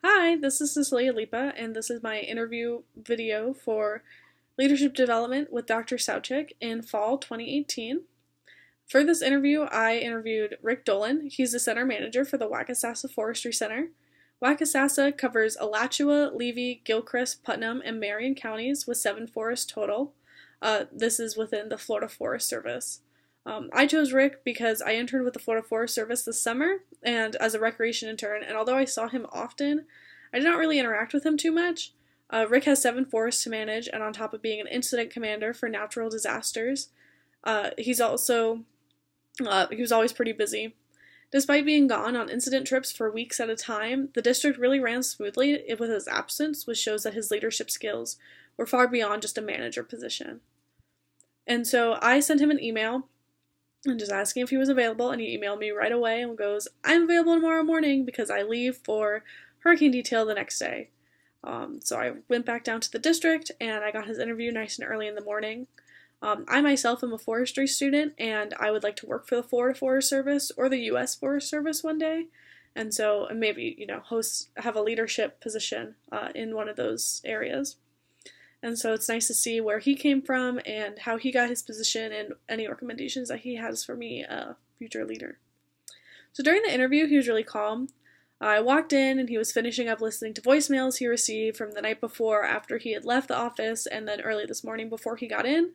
Hi, this is Cecilia Lipa, and this is my interview video for Leadership Development with Dr. Sauchik in fall 2018. For this interview, I interviewed Rick Dolan. He's the center manager for the Waukesasa Forestry Center. Waukesasa covers Alachua, Levy, Gilchrist, Putnam, and Marion counties with 7 forests total. This is within the Florida Forest Service. I chose Rick because I interned with the Florida Forest Service this summer and as a recreation intern, and although I saw him often, I did not really interact with him too much. Rick has 7 forests to manage, and on top of being an incident commander for natural disasters, he was always pretty busy. Despite being gone on incident trips for weeks at a time, the district really ran smoothly with his absence, which shows that his leadership skills were far beyond just a manager position. And so I sent him an email and just asking if he was available, and he emailed me right away and goes, "I'm available tomorrow morning because I leave for hurricane detail the next day." So I went back down to the district and I got his interview nice and early in the morning. I myself am a forestry student, and I would like to work for the Florida Forest Service or the U.S. Forest Service one day, and so maybe have a leadership position in one of those areas. And so it's nice to see where he came from and how he got his position and any recommendations that he has for me, a future leader. So during the interview, he was really calm. I walked in and he was finishing up listening to voicemails he received from the night before after he had left the office, and then early this morning before he got in.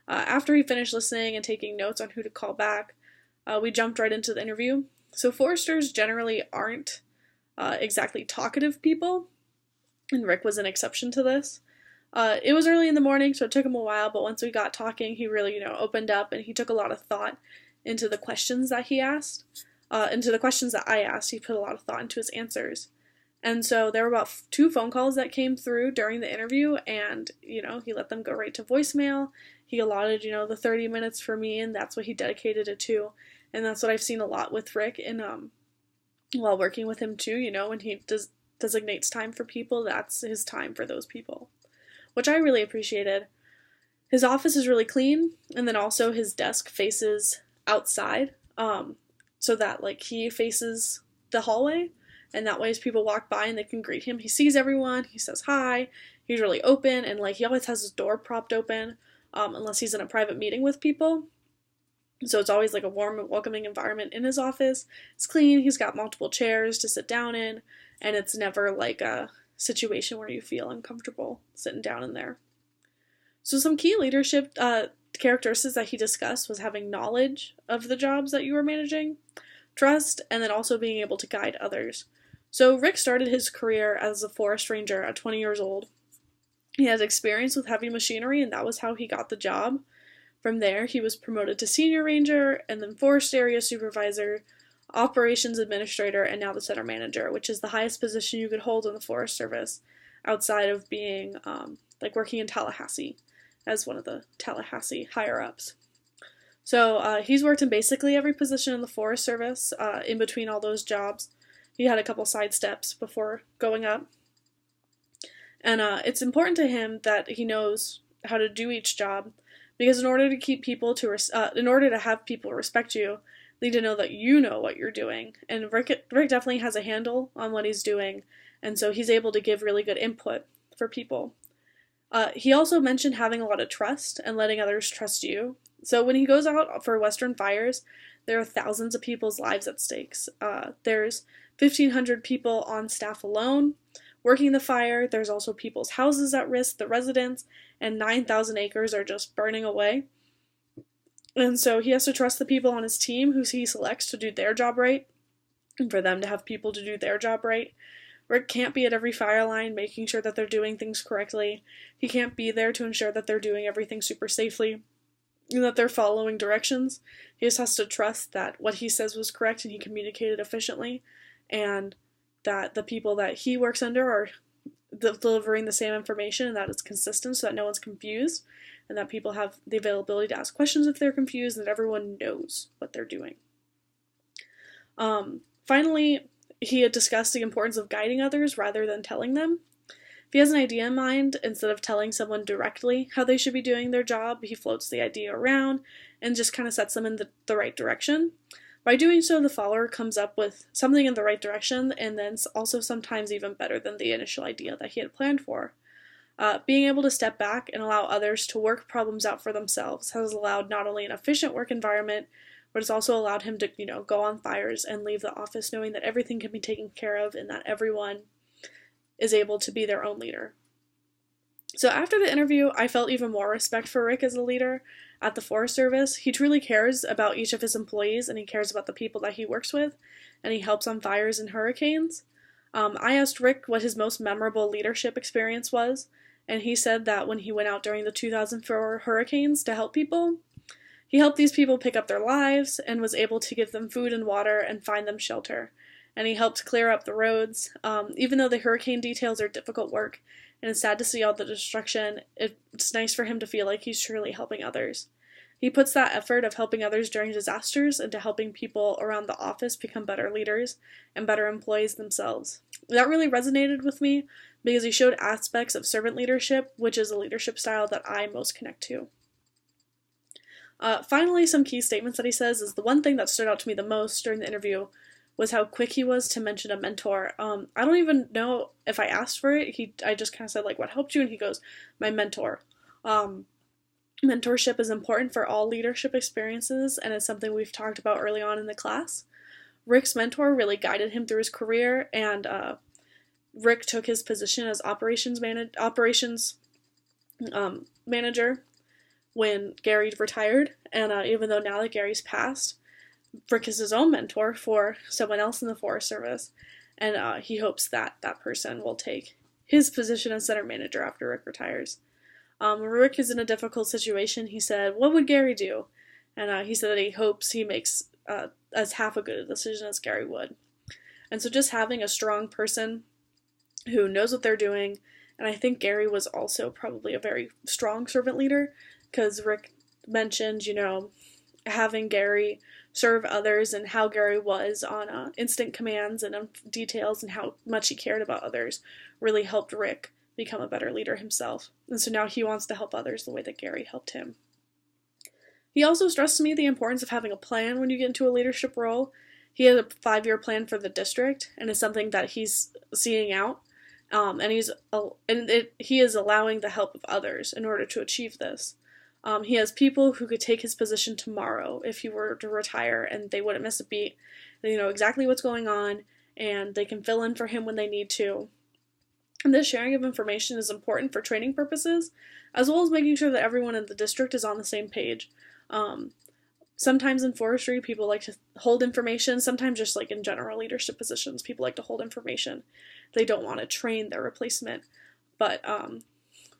After he finished listening and taking notes on who to call back, we jumped right into the interview. So foresters generally aren't exactly talkative people, and Rick was an exception to this. It was early in the morning, so it took him a while, but once we got talking, he really, opened up, and he took a lot of thought into the questions that he asked. Into the questions that I asked, he put a lot of thought into his answers. And so there were about 2 phone calls that came through during the interview, and, he let them go right to voicemail. He allotted, the 30 minutes for me, and that's what he dedicated it to. And that's what I've seen a lot with Rick, and while working with him too, when he designates time for people, that's his time for those people, which I really appreciated. His office is really clean, and then also his desk faces outside, so that he faces the hallway, and that way as people walk by and they can greet him, he sees everyone, he says hi, he's really open, and he always has his door propped open, unless he's in a private meeting with people. So it's always a warm and welcoming environment in his office. It's clean, he's got multiple chairs to sit down in, and it's never a situation where you feel uncomfortable sitting down in there. So some key leadership characteristics that he discussed was having knowledge of the jobs that you were managing, trust, and then also being able to guide others. So Rick started his career as a forest ranger at 20 years old. He has experience with heavy machinery, and that was how he got the job. From there, he was promoted to senior ranger, and then forest area supervisor, operations administrator, and now the center manager, which is the highest position you could hold in the Forest Service outside of being working in Tallahassee as one of the Tallahassee higher-ups. So he's worked in basically every position in the Forest Service in between all those jobs. He had a couple side steps before going up. And it's important to him that he knows how to do each job, because in order to have people respect you, they need to know that you know what you're doing. And Rick definitely has a handle on what he's doing, and so he's able to give really good input for people. He also mentioned having a lot of trust and letting others trust you. So when he goes out for Western fires, there are thousands of people's lives at stake. There's 1,500 people on staff alone working the fire. There's also people's houses at risk, the residents, and 9,000 acres are just burning away. And so he has to trust the people on his team who he selects to do their job right, and for them to have people to do their job right. Rick can't be at every fire line making sure that they're doing things correctly. He can't be there to ensure that they're doing everything super safely and that they're following directions. He just has to trust that what he says was correct and he communicated efficiently, and that the people that he works under are delivering the same information and that it's consistent so that no one's confused, and that people have the availability to ask questions if they're confused, and that everyone knows what they're doing. Finally, he had discussed the importance of guiding others rather than telling them. If he has an idea in mind, instead of telling someone directly how they should be doing their job, he floats the idea around and just kind of sets them in the right direction. By doing so, the follower comes up with something in the right direction, and then also sometimes even better than the initial idea that he had planned for. Being able to step back and allow others to work problems out for themselves has allowed not only an efficient work environment, but it's also allowed him to, go on fires and leave the office knowing that everything can be taken care of and that everyone is able to be their own leader. So after the interview, I felt even more respect for Rick as a leader at the Forest Service. He truly cares about each of his employees, and he cares about the people that he works with, and he helps on fires and hurricanes. I asked Rick what his most memorable leadership experience was, and he said that when he went out during the 2004 hurricanes to help people, he helped these people pick up their lives and was able to give them food and water and find them shelter. And he helped clear up the roads. Even though the hurricane details are difficult work, and it's sad to see all the destruction, it's nice for him to feel like he's truly helping others. He puts that effort of helping others during disasters into helping people around the office become better leaders and better employees themselves. That really resonated with me because he showed aspects of servant leadership, which is a leadership style that I most connect to. Finally, some key statements that he says is the one thing that stood out to me the most during the interview was how quick he was to mention a mentor. I don't even know if I asked for it. I just kind of said, what helped you? And he goes, my mentor. Mentorship is important for all leadership experiences, and it's something we've talked about early on in the class. Rick's mentor really guided him through his career, and Rick took his position as operations manager when Gary retired, and even though now that Gary's passed, Rick is his own mentor for someone else in the Forest Service, and he hopes that that person will take his position as center manager after Rick retires. Rick is in a difficult situation. He said, what would Gary do? And he said that he hopes he makes as half a good a decision as Gary would. And so just having a strong person who knows what they're doing, and I think Gary was also probably a very strong servant leader, because Rick mentioned, having Gary serve others and how Gary was on instant commands and details and how much he cared about others really helped Rick become a better leader himself. And so now he wants to help others the way that Gary helped him. He also stressed to me the importance of having a plan when you get into a leadership role. He has a 5-year plan for the district, and it's something that he's seeing out. He is allowing the help of others in order to achieve this. He has people who could take his position tomorrow if he were to retire, and they wouldn't miss a beat. They know exactly what's going on, and they can fill in for him when they need to. And this sharing of information is important for training purposes, as well as making sure that everyone in the district is on the same page. Sometimes in forestry, people like to hold information. Sometimes just in general leadership positions, people like to hold information. They don't want to train their replacement. But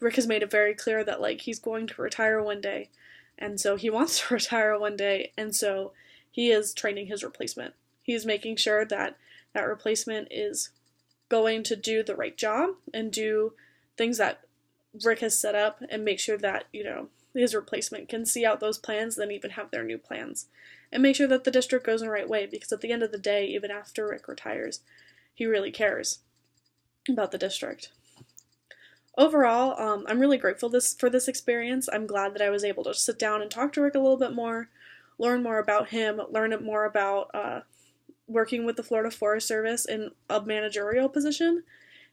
Rick has made it very clear that he's going to retire one day, and so he wants to retire one day, and so he is training his replacement. He is making sure that that replacement is going to do the right job and do things that Rick has set up, and make sure that his replacement can see out those plans, then even have their new plans, and make sure that the district goes in the right way, because at the end of the day, even after Rick retires, he really cares about the district. Overall, I'm really grateful for this experience. I'm glad that I was able to sit down and talk to Rick a little bit more, learn more about him, learn more about working with the Florida Forest Service in a managerial position,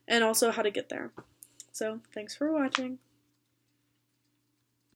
and also how to get there. So, thanks for watching.